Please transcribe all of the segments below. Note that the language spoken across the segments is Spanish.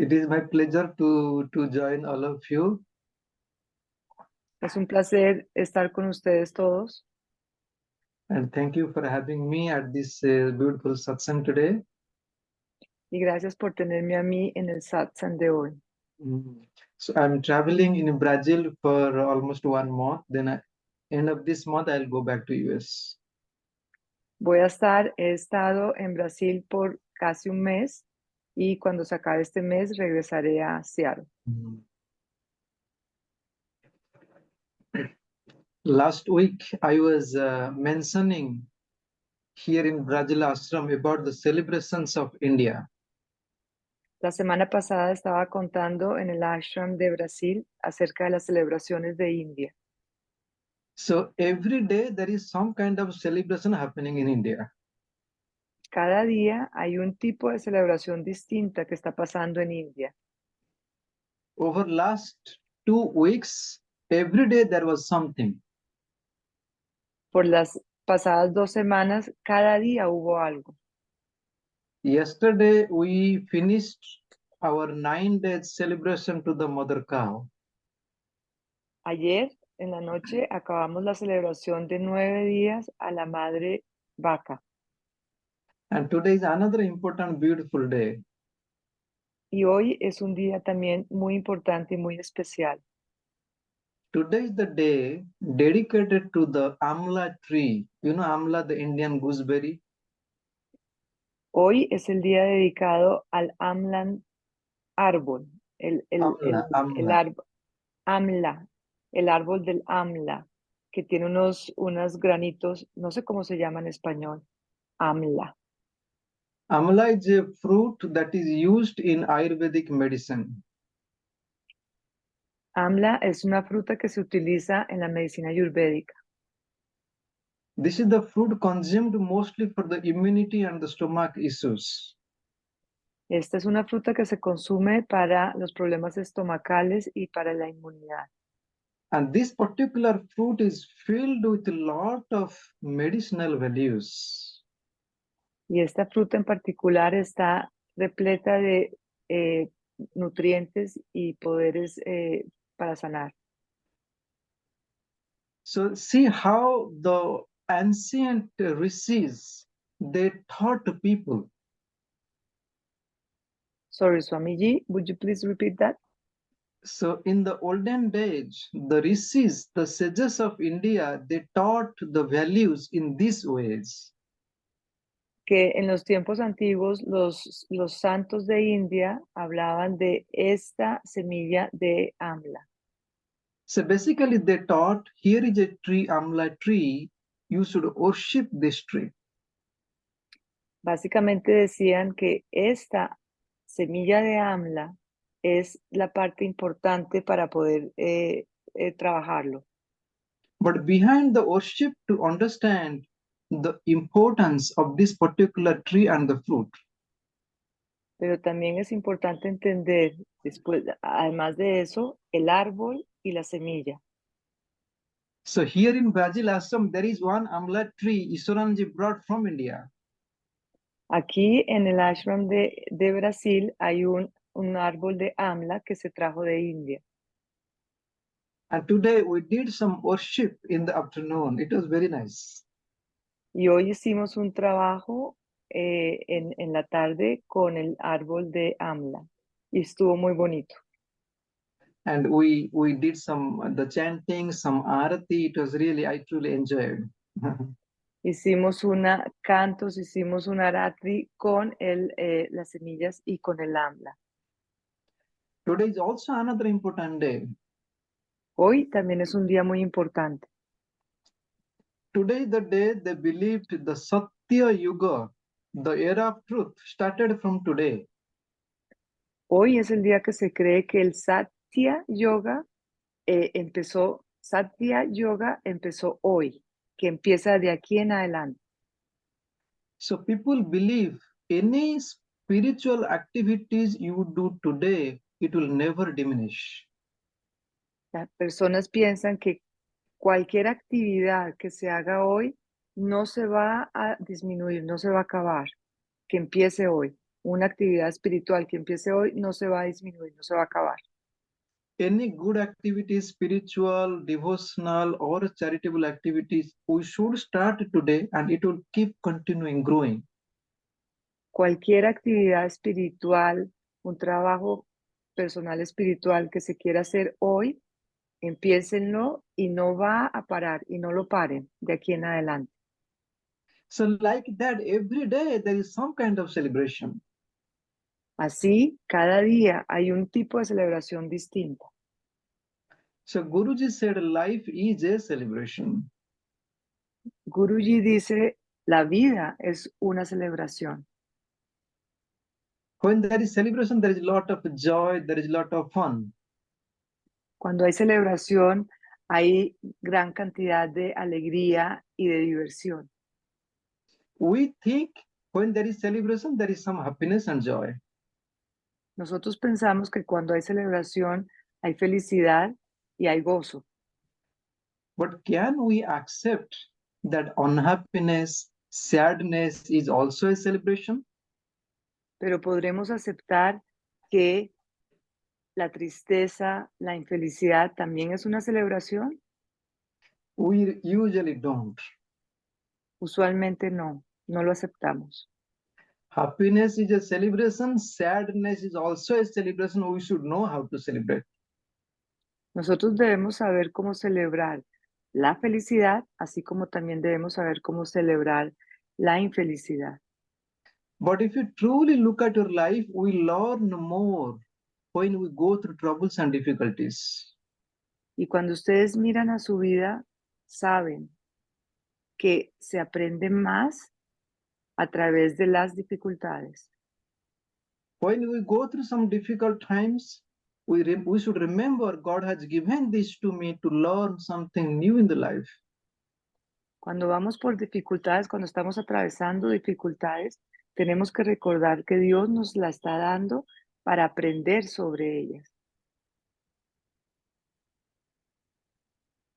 It is my pleasure to join all of you. Es un placer estar con ustedes todos And thank you for having me at this beautiful satsang today. y gracias por tenerme a mí en el satsang de hoy. So I'm traveling in Brazil for almost 1 month. Then end of this month, I'll go back to US. He estado en Brasil por casi un mes y cuando se acabe este mes regresaré a Seattle. Last week, I was mentioning here in Brazil ashram about the celebrations of India. La semana pasada estaba contando en el ashram de Brasil acerca de las celebraciones de India. So every day there is some kind of celebration happening in India. Cada día hay un tipo de celebración distinta que está pasando en India. Over last 2 weeks, every day there was something. Por las pasadas 2 semanas, cada día hubo algo. Yesterday we finished our 9 days celebration to the mother cow. Ayer en la noche acabamos la celebración de 9 días a la madre vaca. And today is another important, beautiful day. Y hoy es un día también muy importante y muy especial. Today is the day dedicated to the amla tree. You know amla, the Indian gooseberry? Hoy es el día dedicado al amlan árbol, amla, el árbol del amla, que tiene unos granitos, no sé cómo se llama en español, amla. Amla is a fruit that is used in Ayurvedic medicine. Amla es una fruta que se utiliza en la medicina ayurvédica. This is the fruit consumed mostly for the immunity and the stomach issues. Esta es una fruta que se consume para los problemas estomacales y para la inmunidad. And this particular fruit is filled with a lot of medicinal values. Y esta fruta en particular está repleta de nutrientes y poderes para sanar. So see how the ancient rishis, they taught people. Sorry, Swamiji, would you please repeat that? So in the olden days, the rishis, the sages of India, they taught the values in these ways. Que en los tiempos antiguos los santos de India hablaban de esta semilla de amla. So basically they taught, here is a tree, amla tree, you should worship this tree. Básicamente decían que esta semilla de amla es la parte importante para poder trabajarlo. But behind the worship, to understand the importance of this particular tree and the fruit. Pero también es importante entender, después, además de eso, el árbol y la semilla. So here in Brazil Assam, there is one amla tree Iswaranji brought from India. Aquí en el ashram de Brasil hay un árbol de amla que se trajo de India. And today we did some worship in the afternoon. It was very nice. Y hoy hicimos un trabajo en la tarde con el árbol de amla. Y estuvo muy bonito. And we did some the chanting, some arati. It was really, I truly enjoyed. Hicimos cantos, hicimos un arati con las semillas y con el amla. Today is also another important day. Hoy también es un día muy importante. Today is the day they believed the Satya Yuga, the era of truth, started from today. Hoy es el día que se cree que el Satya Yoga empezó hoy, que empieza de aquí en adelante. So people believe any spiritual activities you do today, it will never diminish. Las personas piensan que cualquier actividad que se haga hoy no se va a disminuir, no se va a acabar, que empiece hoy. una actividad espiritual que empiece hoy no se va a disminuir, no se va a acabar. Any good activities, spiritual, devotional, or charitable activities, we should start today and it will keep continuing growing. Cualquier actividad espiritual, un trabajo personal espiritual que se quiera hacer hoy, empiécenlo y no va a parar y no lo paren de aquí en adelante. So, like that, every day there is some kind of celebration. Así, cada día hay un tipo de celebración distinta. So, Guruji said life is a celebration. Guruji dice, la vida es una celebración. When there is celebration, there is a lot of joy, there is a lot of fun. Cuando hay celebración, hay gran cantidad de alegría y de diversión. We think when there is celebration, there is some happiness and joy. Nosotros pensamos que cuando hay celebración, hay felicidad y hay gozo. But can we accept that unhappiness, sadness is also a celebration? Pero podremos aceptar que la tristeza, la infelicidad también es una celebración. We usually don't. Usualmente no, no lo aceptamos. Happiness is a celebration, sadness is also a celebration. We should know how to celebrate. Nosotros debemos saber cómo celebrar la felicidad, así como también debemos saber cómo celebrar la infelicidad. But if you truly look at your life, we learn more when we go through troubles and difficulties. Y cuando ustedes miran a su vida, saben que se aprende más a través de las dificultades. When we go through some difficult times, we should remember God has given this to me to learn something new in the life. Cuando vamos por dificultades, cuando estamos atravesando dificultades, tenemos que recordar que Dios nos la está dando para aprender sobre ellas.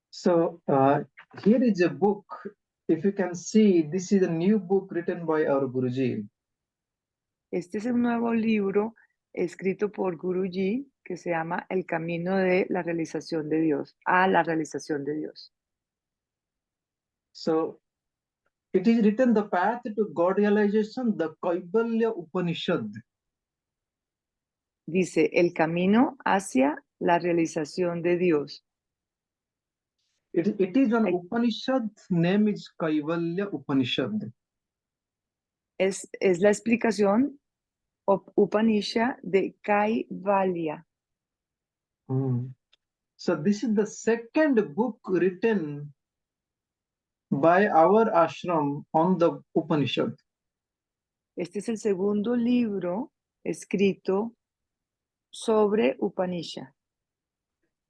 So here is a book. If you can see, this is a new book written by our Guruji. Este es un nuevo libro escrito por Guruji que se llama El camino de la realización de Dios, a la realización de Dios. So it is written the path to God realization, the Kaivalya Upanishad. Dice, el camino hacia la realización de Dios. It is an Hay- Upanishad, name is Kaivalya Upanishad. Es la explicación Upanishad de Kaivalya. So this is the second book written by our ashram on the Upanishad. Este es el segundo libro escrito sobre Upanishad.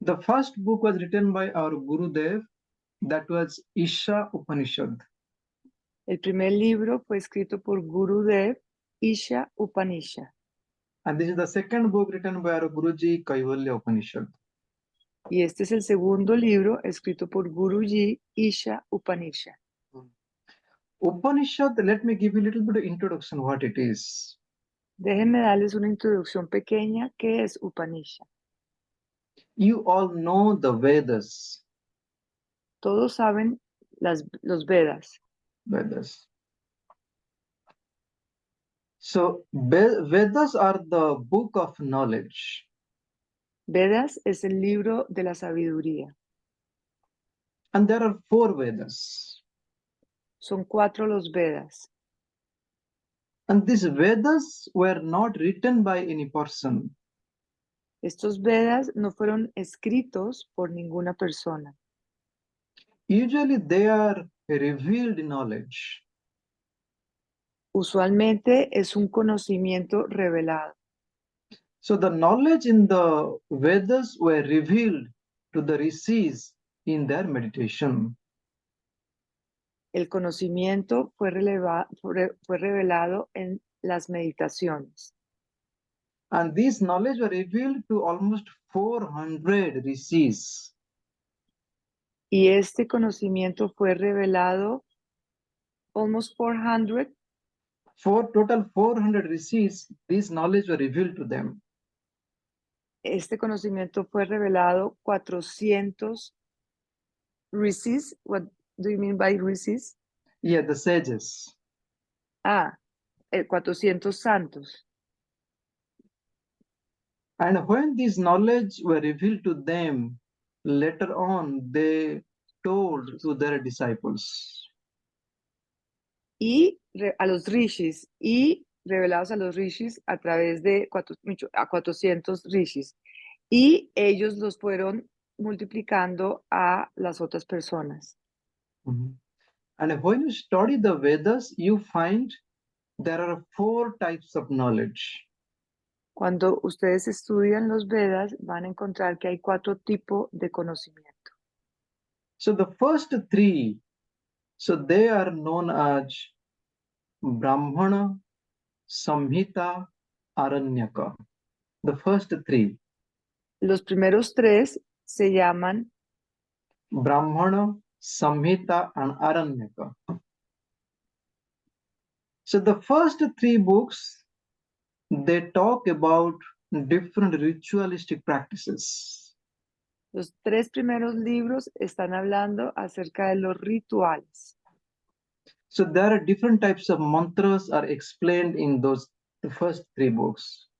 The first book was written by our Gurudev, that was Isha Upanishad. El primer libro fue escrito por Gurudev, Isha Upanishad. And this is the second book written by our Guruji, Kaivalya Upanishad. Y este es el segundo libro escrito por Guruji, Isha Upanishad. Upanishad, let me give you a little bit of introduction what it is. Déjenme darles una introducción pequeña. ¿Qué es Upanishad? You all know the Vedas. Todos saben los Vedas. Vedas. So Vedas are the book of knowledge. Vedas es el libro de la sabiduría. And there are 4 Vedas. Son 4 los Vedas. And these Vedas were not written by any person. Estos Vedas no fueron escritos por ninguna persona. Usually they are revealed knowledge. Usualmente es un conocimiento revelado. So the knowledge in the Vedas were revealed to the rishis in their meditation. El conocimiento fue revelado en las meditaciones. And this knowledge were revealed to almost 400 rishis. Y este conocimiento fue revelado almost 400 For total 400 rishis, this knowledge were revealed to them. Este conocimiento fue revelado 400 rishis. What do you mean by rishis? Yeah, the sages. 400 santos. And when this knowledge were revealed to them, later on they told to their disciples. Y a los rishis, y revelados a los rishis a través de 400 rishis. Y ellos los fueron multiplicando a las otras personas. Mhm. And when you study the Vedas, you find there are 4 types of knowledge. Cuando ustedes estudian los Vedas, van a encontrar que hay 4 tipos de conocimiento. So the first 3, so they are known as Brahmana, Samhita, Aranyaka. The first 3, Los primeros 3 se llaman Brahmana, Samhita, and Aranyaka. So the first 3 books, they talk about different ritualistic practices. Los 3 primeros libros están hablando acerca de los rituales. So there are different types of mantras are explained in the first 3 books.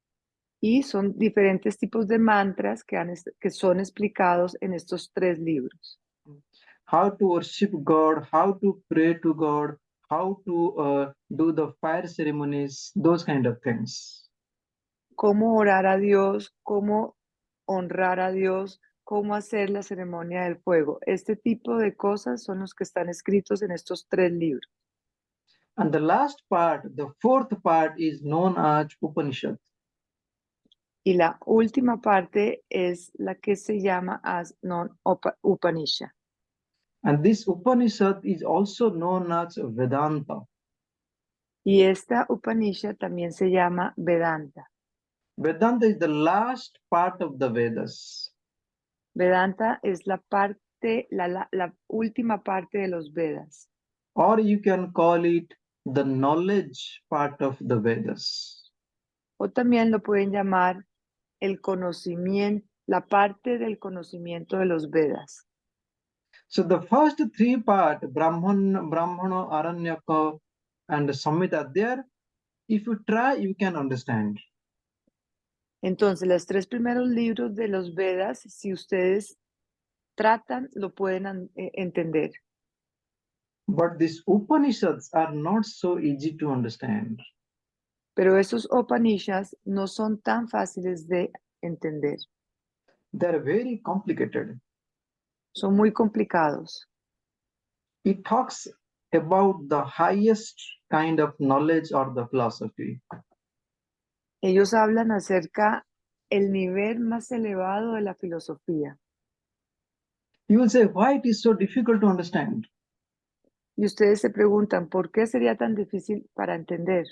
Y son diferentes tipos de mantras que son explicados en estos 3 libros. How to worship God, how to pray to God, how to do the fire ceremonies, those kind of things. Cómo orar a Dios, cómo honrar a Dios, cómo hacer la ceremonia del fuego. Este tipo de cosas son los que están escritos en estos 3 libros. And the last part, the 4th part, is known as Upanishad. Y la última parte es la que se llama as non-Upanishad. And this Upanishad is also known as Vedanta. Y esta Upanishad también se llama Vedanta. Vedanta is the last part of the Vedas. Vedanta es la última parte de los Vedas. Or you can call it the knowledge part of the Vedas. O también lo pueden llamar el conocimiento, la parte del conocimiento de los Vedas. So the first 3 part, Brahmana, Aranyaka, and Samhita, there, if you try, you can understand. Entonces, los 3 primeros libros de los Vedas, si ustedes tratan, lo pueden entender. But these Upanishads are not so easy to understand. Pero esos Upanishads no son tan fáciles de entender. They are very complicated. Son muy complicados. It talks about the highest kind of knowledge or the philosophy. Ellos hablan acerca el nivel más elevado de la filosofía. You will say, why it is so difficult to understand? Y ustedes se preguntan, ¿por qué sería tan difícil para entender?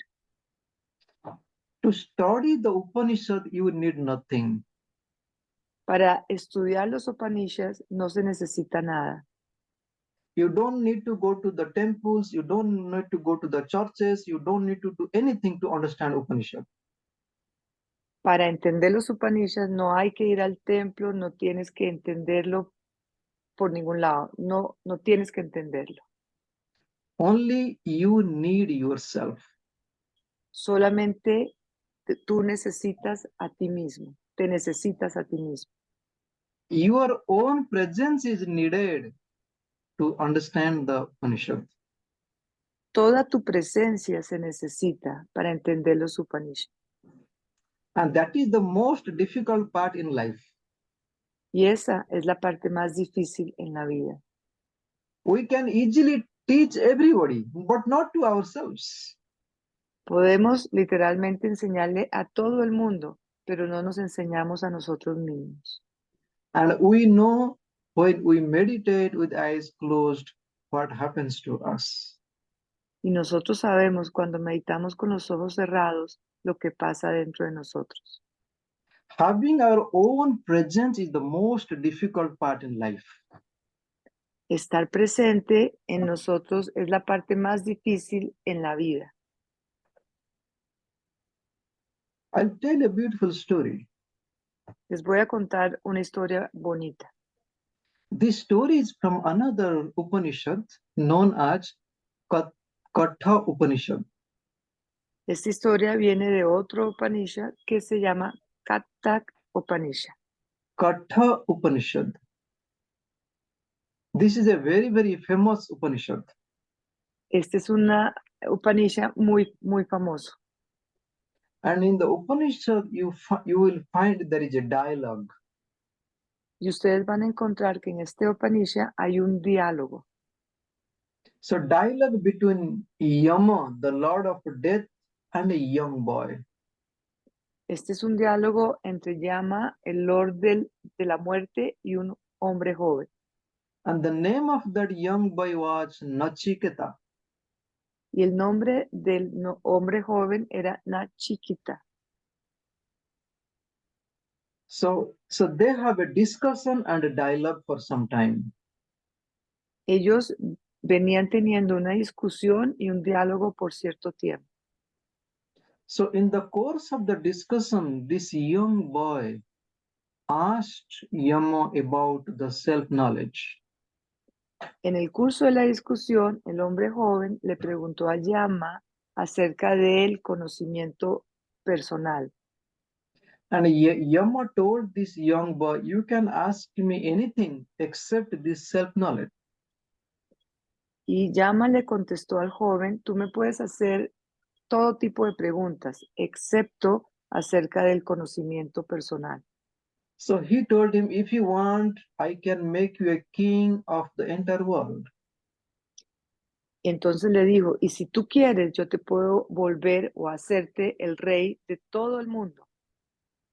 To study the Upanishad, you need nothing. Para estudiar los Upanishads no se necesita nada. You don't need to go to the temples, you don't need to go to the churches, you don't need to do anything to understand Upanishad. Para entender los Upanishads no hay que ir al templo, no tienes que entenderlo por ningún lado, no tienes que entenderlo. Only you need yourself. Solamente tú necesitas a ti mismo, te necesitas a ti mismo. Your own presence is needed to understand the Upanishad. Toda tu presencia se necesita para entender los Upanishads. And that is the most difficult part in life. Y esa es la parte más difícil en la vida. We can easily teach everybody, but not to ourselves. Podemos literalmente enseñarle a todo el mundo, pero no nos enseñamos a nosotros mismos. And we know when we meditate with eyes closed, what happens to us. Y nosotros sabemos cuando meditamos con los ojos cerrados lo que pasa dentro de nosotros. Having our own presence is the most difficult part in life. Estar presente en nosotros es la parte más difícil en la vida. I'll tell a beautiful story. Les voy a contar una historia bonita. This story is from another Upanishad known as Kat- Katha Upanishad. Esta historia viene de otro Upanishad que se llama Kattak Upanishad. Katha Upanishad. This is a very, very famous Upanishad. Este es una Upanishad muy, muy famoso. And in the Upanishad, you will find there is a dialogue. Y ustedes van a encontrar que en este Upanishad hay un diálogo. So, dialogue between Yama, the lord of death, and a young boy. Este es un diálogo entre Yama, el Lord de la muerte, y un hombre joven. And the name of that young boy was Nachiketa. Y el nombre del hombre joven era Nachikita. So they have a discussion and a dialogue for some time. Ellos venían teniendo una discusión y un diálogo por cierto tiempo. So in the course of the discussion, this young boy asked Yama about the self-knowledge. En el curso de la discusión, el hombre joven le preguntó a Yama acerca del conocimiento personal. And Yama told this young boy, you can ask me anything except this self-knowledge. Y Yama le contestó al joven, tú me puedes hacer todo tipo de preguntas, excepto acerca del conocimiento personal. So he told him, if you want, I can make you a king of the entire world. Y entonces le dijo, y si tú quieres, yo te puedo volver o hacerte el rey de todo el mundo.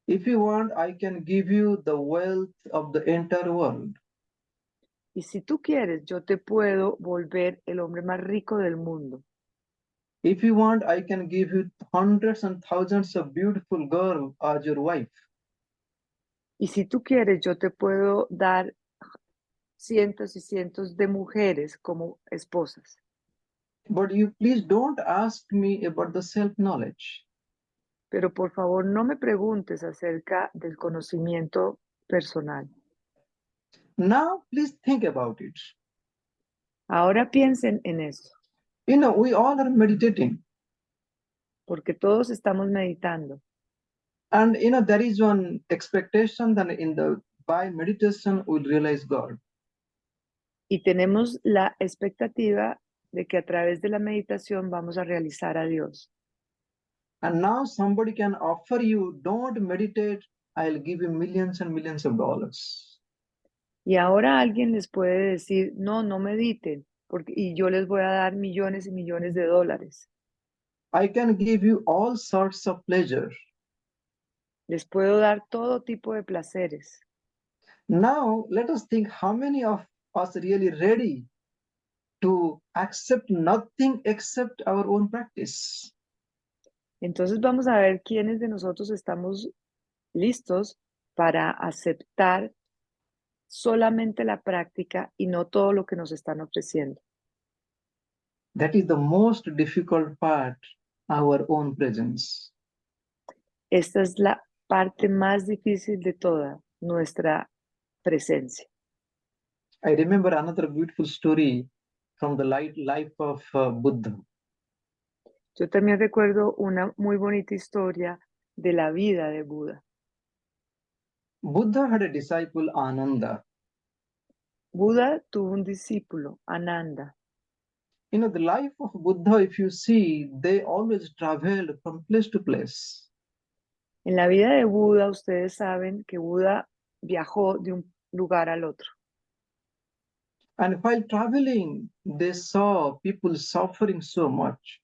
If you want, I can give you the wealth of the entire world. Y si tú quieres, yo te puedo volver el hombre más rico del mundo. If you want, I can give you hundreds and thousands of beautiful girls as your wife. Y si tú quieres, yo te puedo dar cientos y cientos de mujeres como esposas. But you please don't ask me about the self-knowledge. Pero por favor, no me preguntes acerca del conocimiento personal. Now, please think about it. Ahora piensen en eso, You know, we all are meditating. porque todos estamos meditando. And, you know, there is one expectation that by meditation, we'll realize God. Y tenemos la expectativa de que a través de la meditación vamos a realizar a Dios. And now somebody can offer you, don't meditate, I'll give you millions and millions of dollars. Y ahora alguien les puede decir, no, no mediten, y yo les voy a dar millones y millones de dólares. I can give you all sorts of pleasure. Les puedo dar todo tipo de placeres. Now, let us think how many of us really ready to accept nothing except our own practice. Entonces vamos a ver quiénes de nosotros estamos listos para aceptar solamente la práctica y no todo lo que nos están ofreciendo. That is the most difficult part, our own presence. Esta es la parte más difícil de toda, nuestra presencia. I remember another beautiful story from the life of Buddha. Yo también recuerdo una muy bonita historia de la vida de Buda. Buddha had a disciple, Ananda. Buda tuvo un discípulo, Ananda. You know, the life of Buddha, if you see, they always traveled from place to place. En la vida de Buda, ustedes saben que Buda viajó de un lugar al otro. And while traveling, they saw people suffering so much.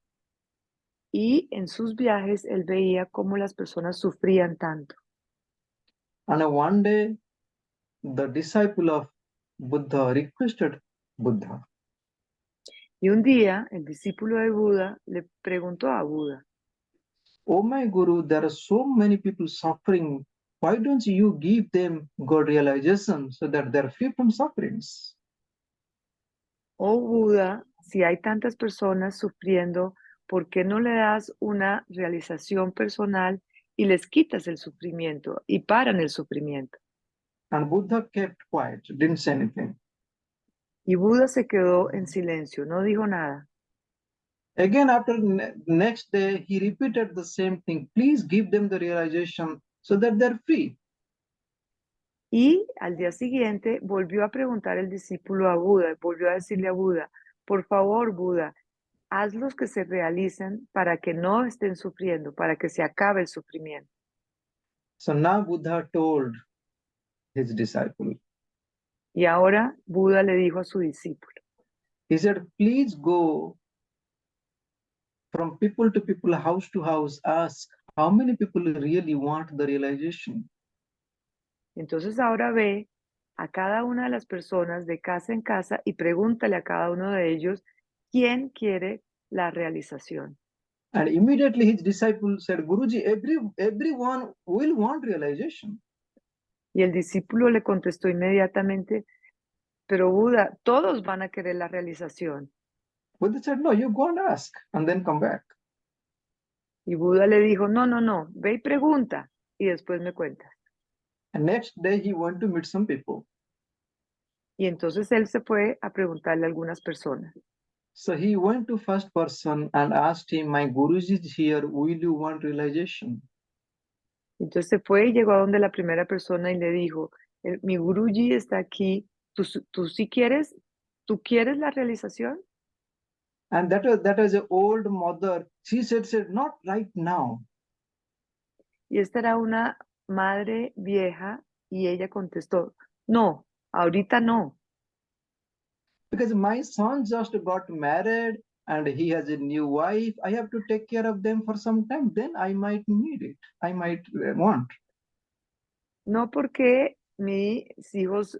Y en sus viajes él veía cómo las personas sufrían tanto. And one day, the disciple of Buddha requested Buddha, Y un día el discípulo de Buda le preguntó a Buda, oh my Guru, there are so many people suffering. Why don't you give them God realization so that they're free from sufferings? oh Buda, si hay tantas personas sufriendo, ¿por qué no le das una realización personal y les quitas el sufrimiento y paran el sufrimiento. And Buddha kept quiet, didn't say anything. Y Buda se quedó en silencio, no dijo nada. Again, after next day, he repeated the same thing. Please give them the realization so that they're free. Y al día siguiente volvió a preguntar el discípulo a Buda, volvió a decirle a Buda, por favor, Buda, hazlos que se realicen para que no estén sufriendo, para que se acabe el sufrimiento. So now Buddha told his disciple, Y ahora Buda le dijo a su discípulo, he said, please go from people to people, house to house, ask how many people really want the realization. entonces ahora ve a cada una de las personas de casa en casa y pregúntale a cada uno de ellos quién quiere la realización. And immediately his disciple said, Guruji, everyone will want realization. Y el discípulo le contestó inmediatamente, pero Buda, todos van a querer la realización. Buddha said, no, you go and ask and then come back. Y Buda le dijo, no, no, no, ve y pregunta y después me cuentas. And next day he went to meet some people. Y entonces él se fue a preguntarle a algunas personas. So he went to first person and asked him, my Guruji is here, will you want realization? Entonces se fue y llegó a donde la primera persona y le dijo, mi Guruji está aquí, ¿tú sí quieres? ¿Tú quieres la realización? And that was an old mother. She said, not right now. Y esta era una madre vieja y ella contestó, no, ahorita no. Because my son just got married and he has a new wife. I have to take care of them for some time. Then I might need it. I might want. No, porque mis hijos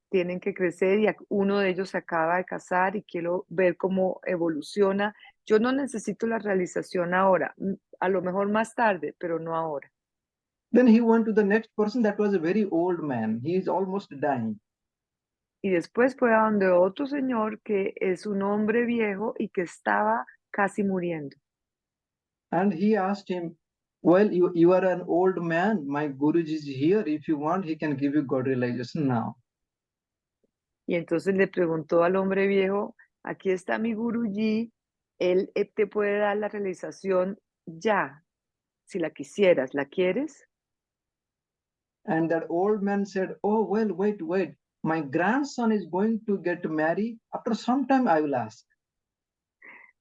tienen que crecer y uno de ellos se acaba de casar y quiero ver cómo evoluciona. Yo no necesito la realización ahora, a lo mejor más tarde, pero no ahora. Then he went to the next person. That was a very old man. He is almost dying. Y después fue a donde otro señor que es un hombre viejo y que estaba casi muriendo. And he asked him, well, you are an old man. My Guruji is here. If you want, he can give you God realization now. Y entonces le preguntó al hombre viejo, aquí está mi Guruji, él te puede dar la realización ya, si la quisieras, ¿la quieres? And that old man said, oh, well, wait. My grandson is going to get married. After some time, I will ask.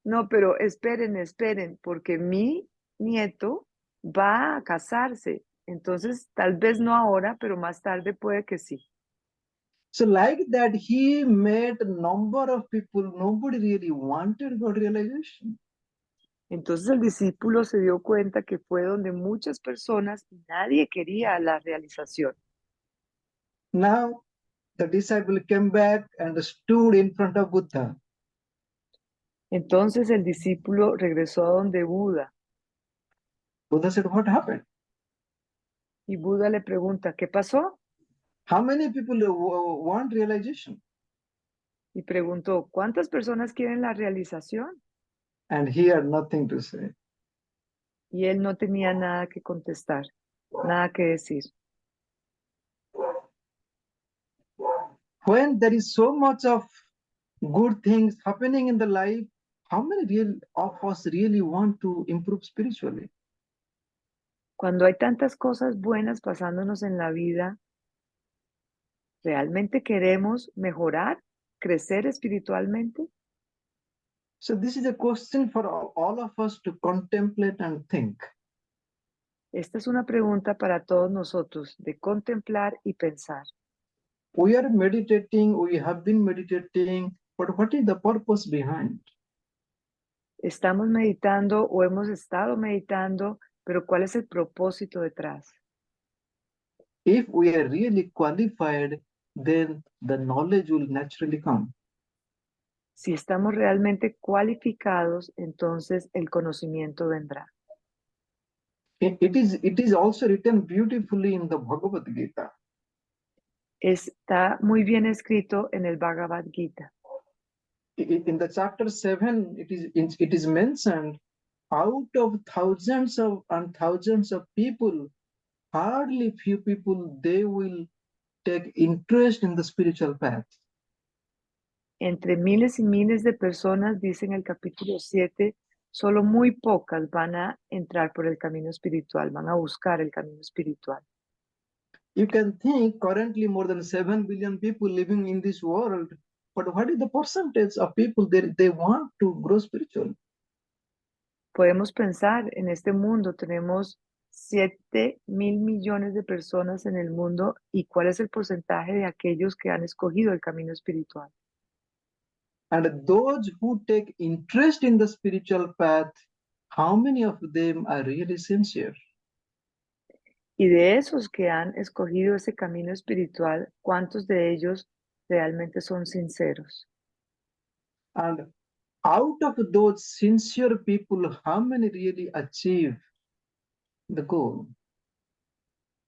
No, pero esperen, porque mi nieto va a casarse. Entonces, tal vez no ahora, pero más tarde puede que sí. So like that, he met a number of people. Nobody really wanted God realization. Entonces el discípulo se dio cuenta que fue donde muchas personas y nadie quería la realización. Now, the disciple came back and stood in front of Buddha. Entonces el discípulo regresó a donde Buda Buddha said, what happened? y Buda le pregunta, ¿qué pasó? How many people want realization? Y preguntó, ¿cuántas personas quieren la realización? And he had nothing to say. Y él no tenía nada que contestar, nada que decir. When there is so much of good things happening in the life, how many of us really want to improve spiritually? Cuando hay tantas cosas buenas pasándonos en la vida, ¿realmente queremos mejorar, crecer espiritualmente? So this is a question for all of us to contemplate and think. Esta es una pregunta para todos nosotros de contemplar y pensar. We are meditating, we have been meditating, but what is the purpose behind? Estamos meditando o hemos estado meditando, pero ¿cuál es el propósito detrás? If we are really qualified, then the knowledge will naturally come. Si estamos realmente cualificados, entonces el conocimiento vendrá. It is also written beautifully in the Bhagavad Gita. Está muy bien escrito en el Bhagavad Gita. In the chapter 7, it is mentioned out of thousands of and thousands of people, hardly few people they will take interest in the spiritual path. Entre miles y miles de personas, dice en el capítulo 7, solo muy pocas van a entrar por el camino espiritual, van a buscar el camino espiritual. You can think currently more than 7 billion people living in this world, but what is the percentage of people they want to grow spiritual? Podemos pensar, en este mundo tenemos 7.000 millones de personas en el mundo, y cuál es el porcentaje de aquellos que han escogido el camino espiritual. And those who take interest in the spiritual path, how many of them are really sincere? Y de esos que han escogido ese camino espiritual, ¿cuántos de ellos realmente son sinceros? And out of those sincere people, how many really achieve the goal?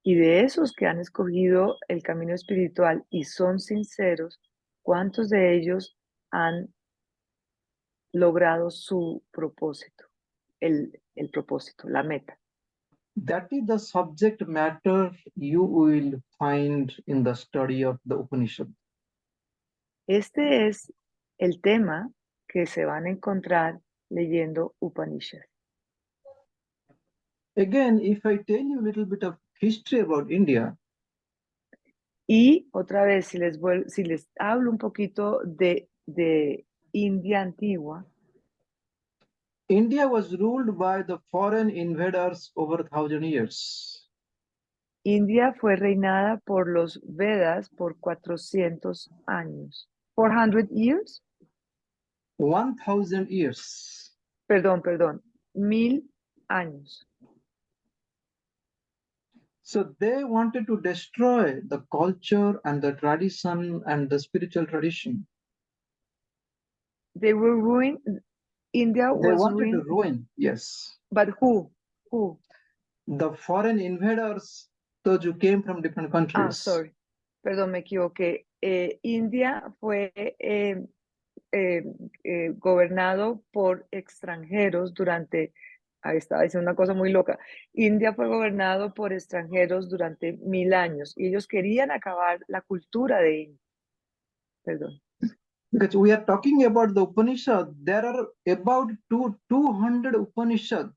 Y de esos que han escogido el camino espiritual y son sinceros, ¿cuántos de ellos han logrado su propósito, el propósito, la meta? That is the subject matter you will find in the study of the Upanishad. Este es el tema que se van a encontrar leyendo Upanishad. Again, if I tell you a little bit of history about India, Y otra vez, si les hablo un poquito de India antigua, India was ruled by the foreign invaders over 1,000 years. India fue reinada por los Vedas por 400 años. 400 years? 1,000 years. Perdón, 1000 años. So they wanted to destroy the culture and the tradition and the spiritual tradition. They were ruined. India They was wanted to ruined. ruin, yes. But who? Who? The foreign invaders, those who came from different countries. Sorry. Perdón, me equivoqué. India fue gobernado por extranjeros durante, ahí estaba diciendo una cosa muy loca, India fue gobernado por extranjeros durante 1000 años y ellos querían acabar la cultura de India. Perdón. Because we are talking about the Upanishad, there are about 200 Upanishads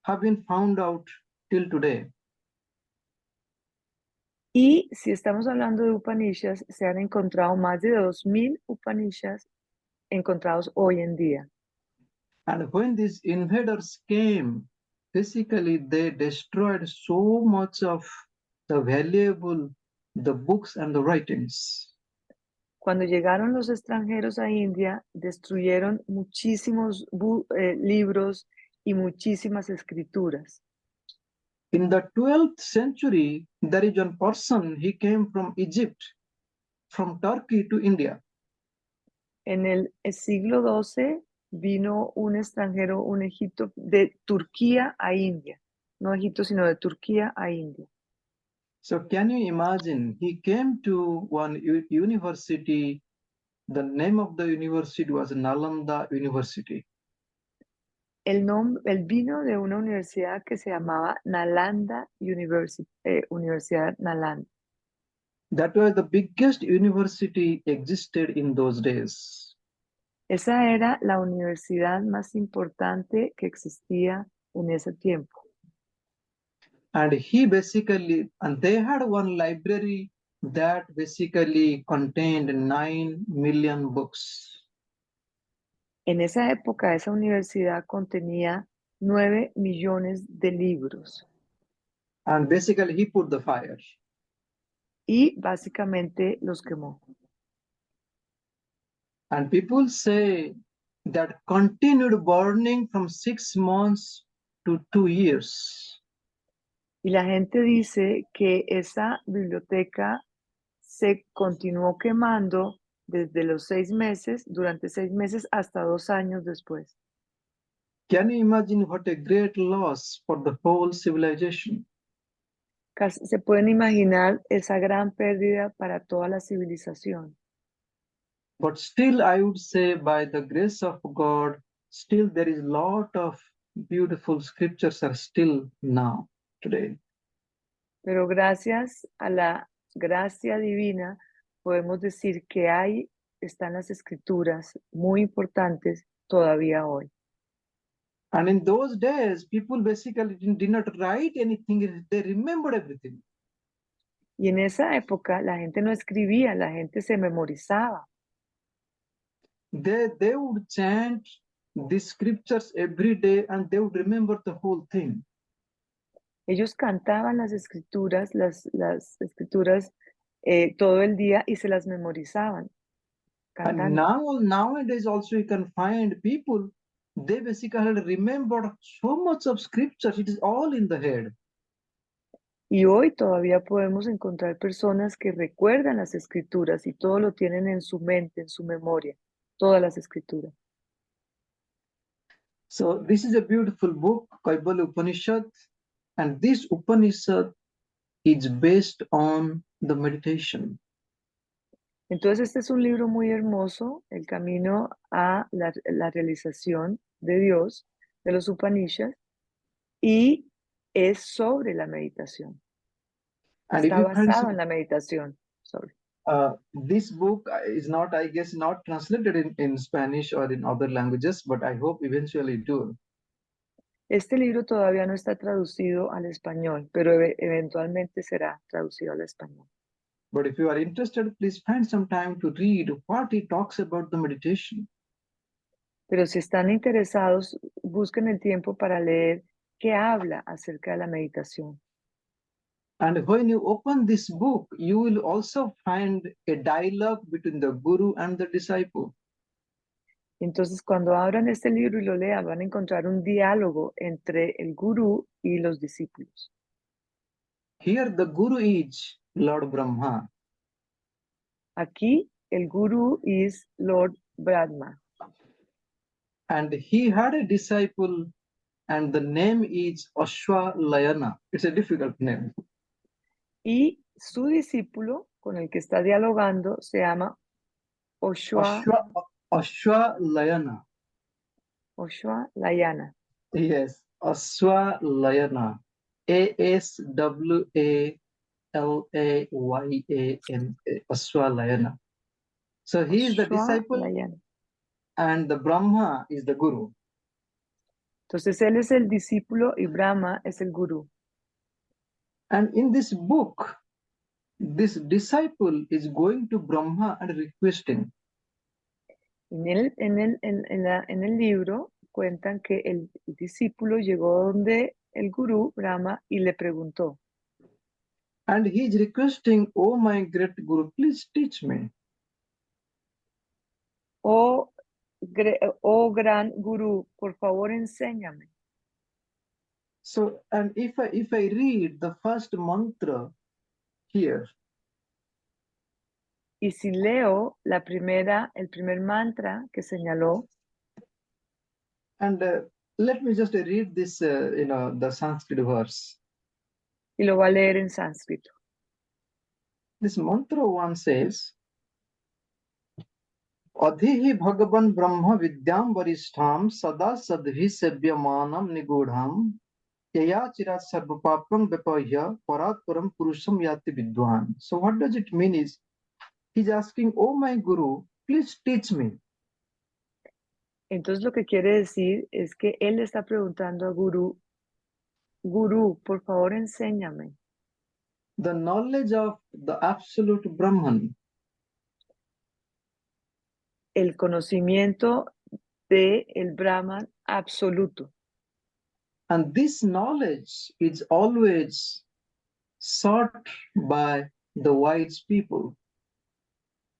have been found out till today. Y si estamos hablando de Upanishads, se han encontrado más de 2000 Upanishads encontrados hoy en día. And when these invaders came, basically they destroyed so much of the valuable, the books and the writings. Cuando llegaron los extranjeros a India, destruyeron muchísimos libros y muchísimas escrituras. In the 12th century, there is one person, he came from Egypt, from Turkey to India. En el siglo XII vino un extranjero, un egipto, de Turquía a India. No Egipto, sino de Turquía a India. So can you imagine, he came to one university, the name of the university was Nalanda University. Él vino de una universidad que se llamaba Nalanda University, Universidad Nalanda. That was the biggest university existed in those days. Esa era la universidad más importante que existía en ese tiempo. And he basically, and they had one library that basically contained 9 million books. En esa época, esa universidad contenía 9 millones de libros. And basically he put the fire. Y básicamente los quemó. And people say that continued burning from 6 months to 2 years. Y la gente dice que esa biblioteca se continuó quemando desde los 6 meses, durante 6 meses hasta 2 años después. Can you imagine what a great loss for the whole civilization? Se pueden imaginar esa gran pérdida para toda la civilización. But still, I would say by the grace of God, still there is a lot of beautiful scriptures are still now, today. Pero gracias a la gracia divina podemos decir que están las escrituras muy importantes todavía hoy. And in those days, people basically did not write anything, they remembered everything. Y en esa época la gente no escribía, la gente se memorizaba. They would chant the scriptures every day and they would remember the whole thing. Ellos cantaban las escrituras todo el día y se las memorizaban And cantando. nowadays also you can find people, they basically remember so much of scriptures, it is all in the head. Y hoy todavía podemos encontrar personas que recuerdan las escrituras y todo lo tienen en su mente, en su memoria, todas las escrituras. So this is a beautiful book, Kaibal Upanishad, and this Upanishad is based on the meditation. Entonces este es un libro muy hermoso, El camino a la realización de Dios, de los Upanishads, y es sobre la meditación. And if Está you find basado en la meditación. Sorry. this book is not, I guess, not translated in Spanish or in other languages, but I hope eventually it will. Este libro todavía no está traducido al español, pero eventualmente será traducido al español. But if you are interested, please find some time to read what he talks about the meditation. Pero si están interesados, busquen el tiempo para leer qué habla acerca de la meditación. And when you open this book, you will also find a dialogue between the guru and the disciple. Entonces, cuando abran este libro y lo lean, van a encontrar un diálogo entre el gurú y los discípulos. Here, the guru is Lord Brahma, Aquí, el gurú es Lord Brahma and he had a disciple, and the name is Ashwalayana. It's a difficult name. y su discípulo con el que está dialogando se llama Ashwalayana. Ashwalayana. Yes, Ashwalayana. Ashwalayana. Ashwalayana. So he is the disciple, Ashwalayana. and the Brahma is the guru. Entonces, él es el discípulo y Brahma es el gurú. And in this book, this disciple is going to Brahma and requesting, En el libro cuentan que el discípulo llegó donde el gurú Brahma y le preguntó, and he is requesting, "Oh, my great guru, please teach me." oh, oh gran gurú, por favor enséñame. So, and if I read the first mantra here, Y si leo el primer mantra que señaló, and let me just read this, the Sanskrit verse. y lo va a leer en sánscrito. This mantra one says, "Adhihi Bhagavan Brahma Vidyam Varishtham Sada Sadhi Sebyamanam Nigudham Yaya Chirat Sarvapapam Vipahya Parat Param Purusham Yati Vidwan." So what does it mean is, he's asking, "Oh, my guru, please teach me." Entonces lo que quiere decir es que él le está preguntando a gurú, por favor enséñame The knowledge of the absolute Brahman. el conocimiento de el Brahman absoluto. And this knowledge is always sought by the wise people.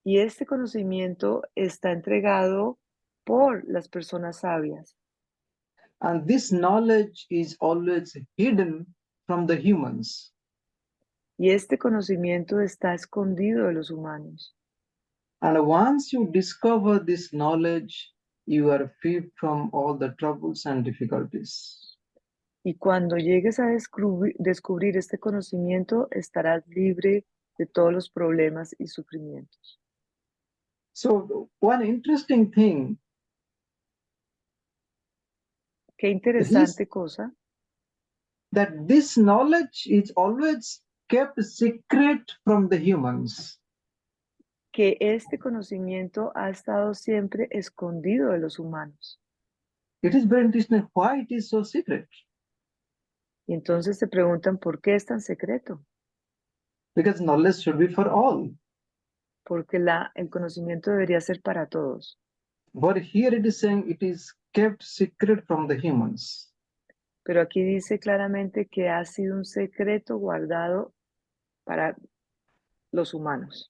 Y este conocimiento está entregado por las personas sabias. And this knowledge is always hidden from the humans. Y este conocimiento está escondido de los humanos. And once you discover this knowledge, you are free from all the troubles and difficulties. Y cuando llegues a descubrir este conocimiento, estarás libre de todos los problemas y sufrimientos. So one interesting thing, Qué This, interesante cosa that this knowledge is always kept secret from the humans. que este conocimiento ha estado siempre escondido de los humanos. It is very interesting why it is so secret. Y entonces se preguntan por qué es tan secreto. Because knowledge should be for all. Porque el conocimiento debería ser para todos. But here it is saying it is kept secret from the humans. Pero aquí dice claramente que ha sido un secreto guardado para los humanos.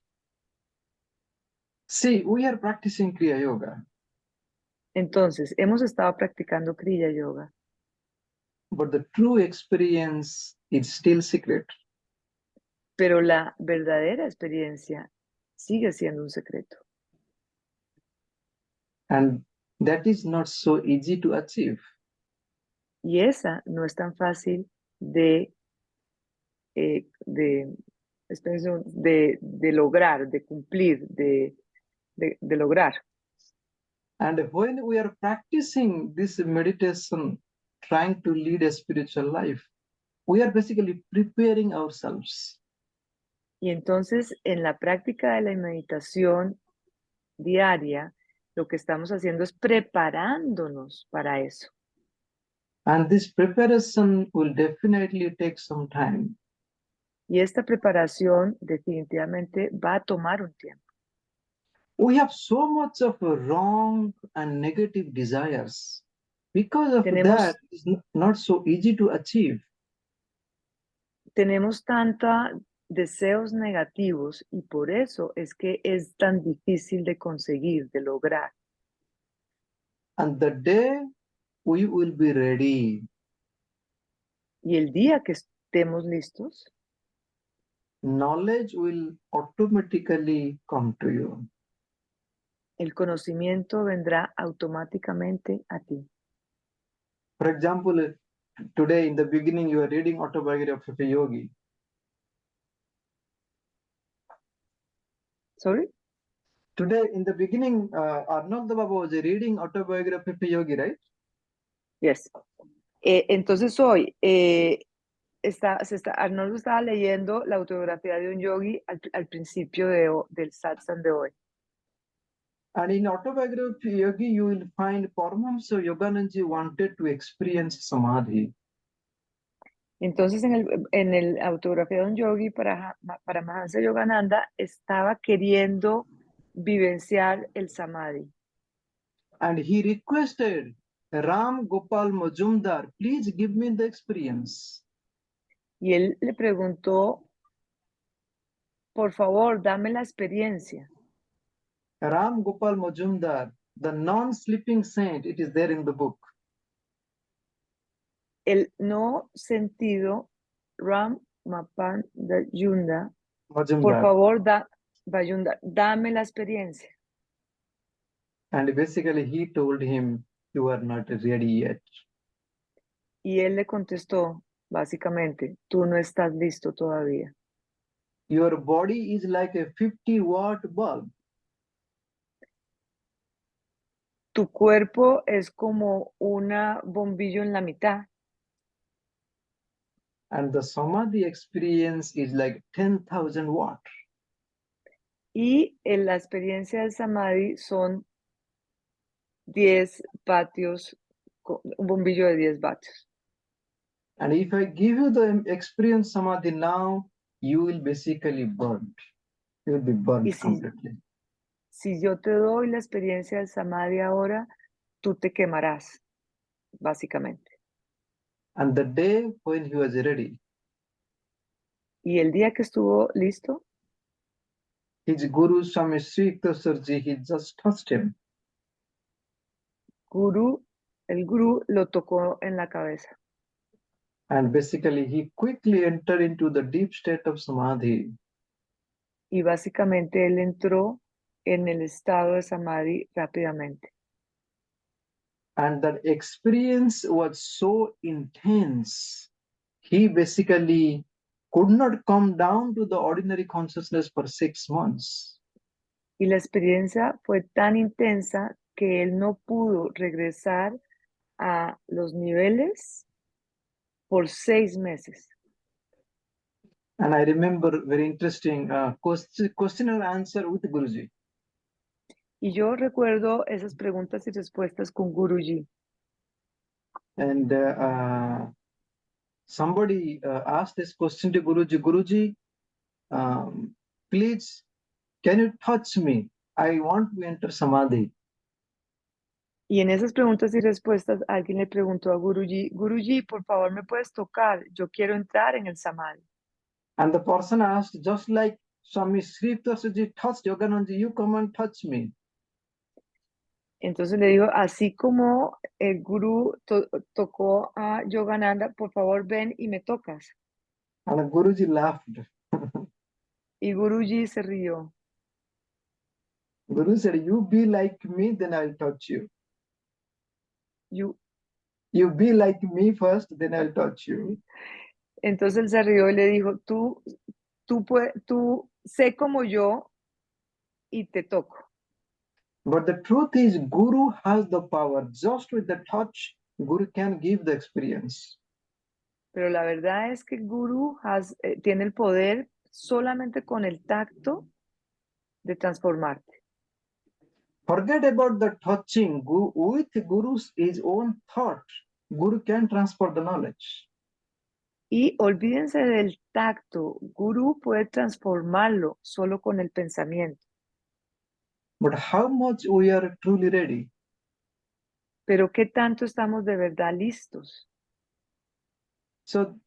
See, we are practicing Kriya Yoga, Entonces, hemos estado practicando Kriya Yoga, but the true experience is still secret. pero la verdadera experiencia sigue siendo un secreto. And that is not so easy to achieve. Y esa no es tan fácil de lograr, de cumplir, de lograr. And when we are practicing this meditation, trying to lead a spiritual life, we are basically preparing ourselves. Y entonces, en la práctica de la meditación diaria, lo que estamos haciendo es preparándonos para eso. And this preparation will definitely take some time. Y esta preparación definitivamente va a tomar un tiempo. We have so much of wrong and negative desires. Because of that, it's not so easy to achieve. Tenemos tantos deseos negativos y por eso es que es tan difícil de conseguir, de lograr. And the day we will be ready, Y el día que estemos listos, knowledge will automatically come to you. el conocimiento vendrá automáticamente a ti. For example, today in the beginning you are reading autobiography of a yogi. Sorry? Today in the beginning, Arnold Baba was reading autobiography of a yogi, right? Yes. Entonces hoy Arnoldo estaba leyendo la autobiografía de un yogi al principio del satsang de hoy. And in autobiography of yogi, you will find Paramahamsa Yoganandaji wanted to experience samadhi. Entonces, en el autobiografía de un yogi para Mahansa Yogananda estaba queriendo vivenciar el samadhi. And he requested Ram Gopal Majumdar, please give me the experience. Y él le preguntó, por favor, dame la experiencia. Ram Gopal Majumdar, the non-sleeping saint, it is there in the book. El no sentido Ram Mapan Yunda, Majumdar. por favor, dame la experiencia. And basically he told him, you are not ready yet. Y él le contestó, básicamente, tú no estás listo todavía. Your body is like a 50-watt bulb. Tu cuerpo es como una bombillo en la mitad. And the samadhi experience is like 10,000 watt. Y en la experiencia del samadhi son 10 vatios, un bombillo de 10 vatios. And if I give you the experience samadhi now, you will basically burn. You will be burned completely. Si yo te doy la experiencia del samadhi ahora, tú te quemarás, básicamente. And the day when he was ready, Y el día que estuvo listo, his guru Swami Sri Yukteswarji, he just touched him. el gurú lo tocó en la cabeza. And basically he quickly entered into the deep state of samadhi. Y básicamente él entró en el estado de samadhi rápidamente. And that experience was so intense, he basically could not come down to the ordinary consciousness for 6 months. Y la experiencia fue tan intensa que él no pudo regresar a los niveles por 6 meses. And I remember very interesting question and answer with Guruji. Y yo recuerdo esas preguntas y respuestas con Guruji. And somebody asked this question to Guruji. Guruji, please, can you touch me? I want to enter Samadhi. Y en esas preguntas y respuestas alguien le preguntó a Guruji, Guruji, por favor, ¿me puedes tocar? Yo quiero entrar en el Samadhi. And the person asked, just like Swami Sri Prasad touched Yoganandaji, you come and touch me. Entonces le dijo, así como el Guru tocó a Yogananda, por favor, ven y me tocas. And Guruji laughed. Y Guruji se rió. Guru said, you be like me, then I'll touch you. You be like me first, then I'll touch you. Entonces él se rió y le dijo, tú sé como yo y te toco. But the truth is, Guru has the power. Just with the touch, Guru can give the experience. Pero la verdad es que el Guru tiene el poder solamente con el tacto de transformarte. Forget about the touching. With Guru's his own thought, Guru can transfer the knowledge. Y olvídense del tacto. Guru puede transformarlo solo con el pensamiento. But how much we are truly ready? Pero ¿qué tanto estamos de verdad listos? So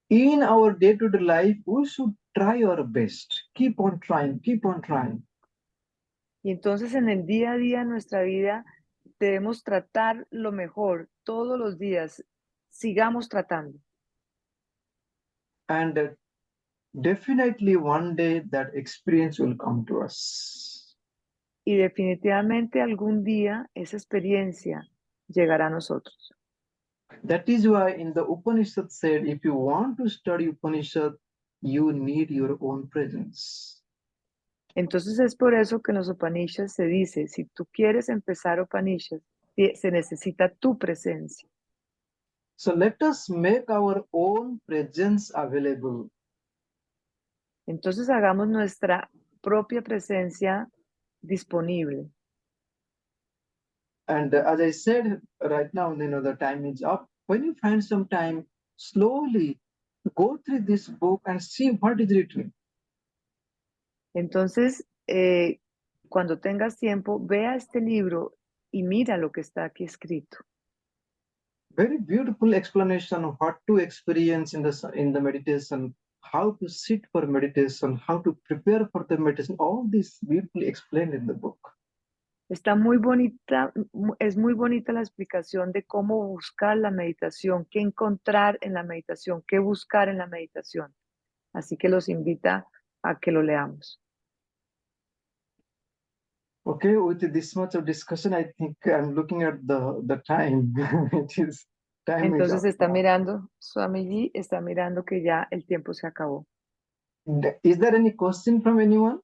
in our day-to-day life, we should try our best. Keep on trying, keep on trying. Y entonces en el día a día de nuestra vida debemos tratar lo mejor todos los días. Sigamos tratando. And definitely one day that experience will come to us. Y definitivamente algún día esa experiencia llegará a nosotros. That is why in the Upanishad said, if you want to study Upanishad, you need your own presence. Entonces es por eso que en los Upanishads se dice, si tú quieres empezar Upanishads, se necesita tu presencia. So let us make our own presence available. Entonces hagamos nuestra propia presencia disponible. And as I said right now, the time is up. When you find some time, slowly go through this book and see what is written. Entonces, cuando tengas tiempo, vea este libro y mira lo que está aquí escrito. Very beautiful explanation of what to experience in the meditation, how to sit for meditation, how to prepare for the meditation. All this beautifully explained in the book. Está muy bonita, es muy bonita la explicación de cómo buscar la meditación, qué encontrar en la meditación, qué buscar en la meditación. Así que los invita a que lo leamos. Okay, with this much of discussion, I think I'm looking at the time. Entonces está mirando, Swamiji está mirando que ya el tiempo se acabó. Is there any question from anyone?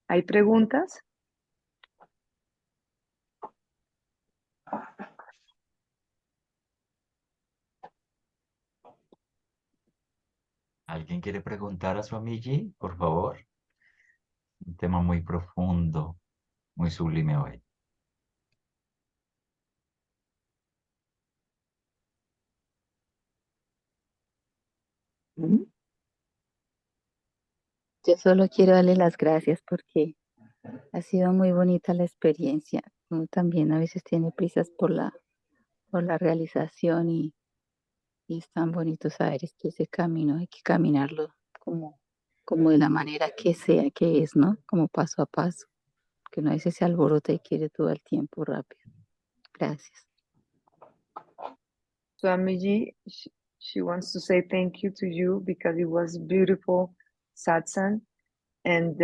¿Hay preguntas? ¿Alguien quiere preguntar a Swamiji, por favor? Un tema muy profundo, muy sublime hoy. Yo solo quiero darle las gracias porque ha sido muy bonita la experiencia. Uno también a veces tiene prisas por la realización y es tan bonito saber que ese camino hay que caminarlo como de la manera que sea que es, ¿no? Como paso a paso. Que uno a veces se alborota y quiere todo el tiempo rápido. Gracias. Swamiji, she wants to say thank you to you because it was beautiful satsang and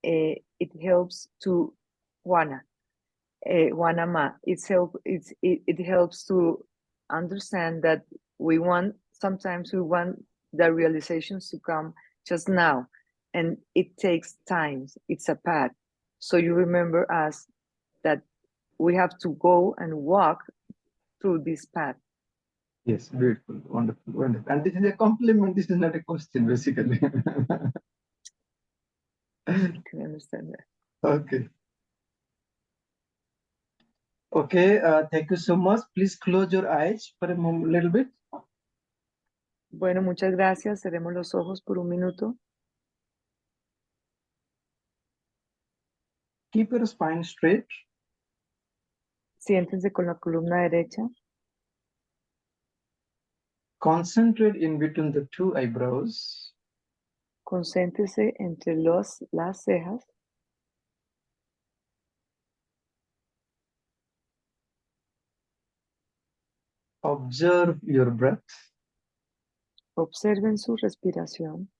it helps to Wanama. It helps to understand that sometimes we want the realizations to come just now, and it takes time. It's a path. So you remember us that we have to go and walk through this path. Yes, beautiful, wonderful, wonderful. And this is a compliment. This is not a question, basically. Can you understand that? Okay. Okay. Thank you so much. Please close your eyes for a moment, little bit. Bueno, muchas gracias. Cerremos los ojos por un minuto. Keep your spine straight. Siéntense con la columna derecha. Concentrate in between the two eyebrows. Concéntrese entre las cejas. Observe your breath. Observen su respiración.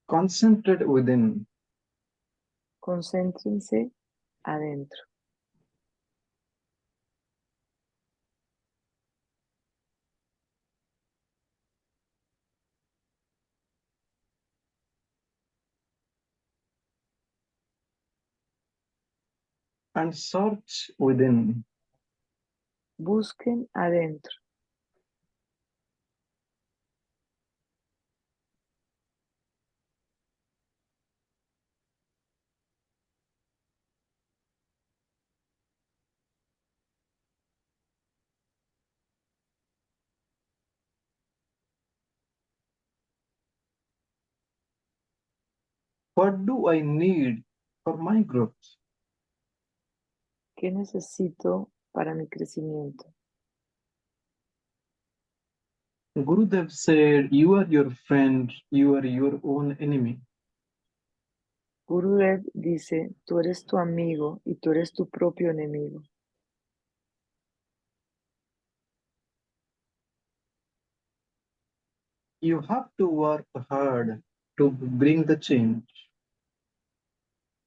Concentrate within. Concéntrense adentro. And search within. Busquen adentro. What do I need for my growth? ¿Qué necesito para mi crecimiento? Gurudev said, you are your friend, you are your own enemy. Gurudev dice, tú eres tu amigo y tú eres tu propio enemigo. You have to work hard to bring the change.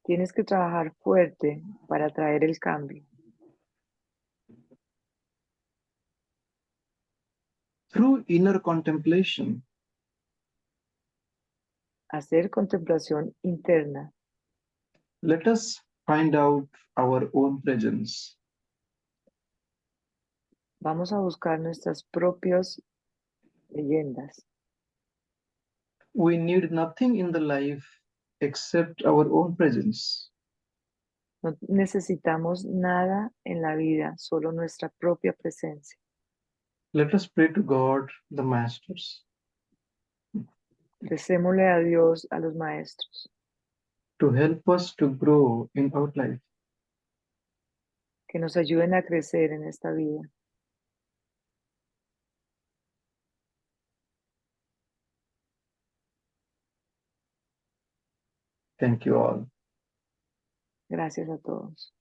Tienes que trabajar fuerte para traer el cambio. Through inner contemplation, Hacer contemplación interna. let us find out our own presence. Vamos a buscar nuestras propias leyendas. We need nothing in the life except our own presence. No necesitamos nada en la vida, solo nuestra propia presencia. Let us pray to God, the masters, Recémosle a Dios, a los maestros, to help us to grow in our life. que nos ayuden a crecer en esta vida. Thank you all. Gracias a todos.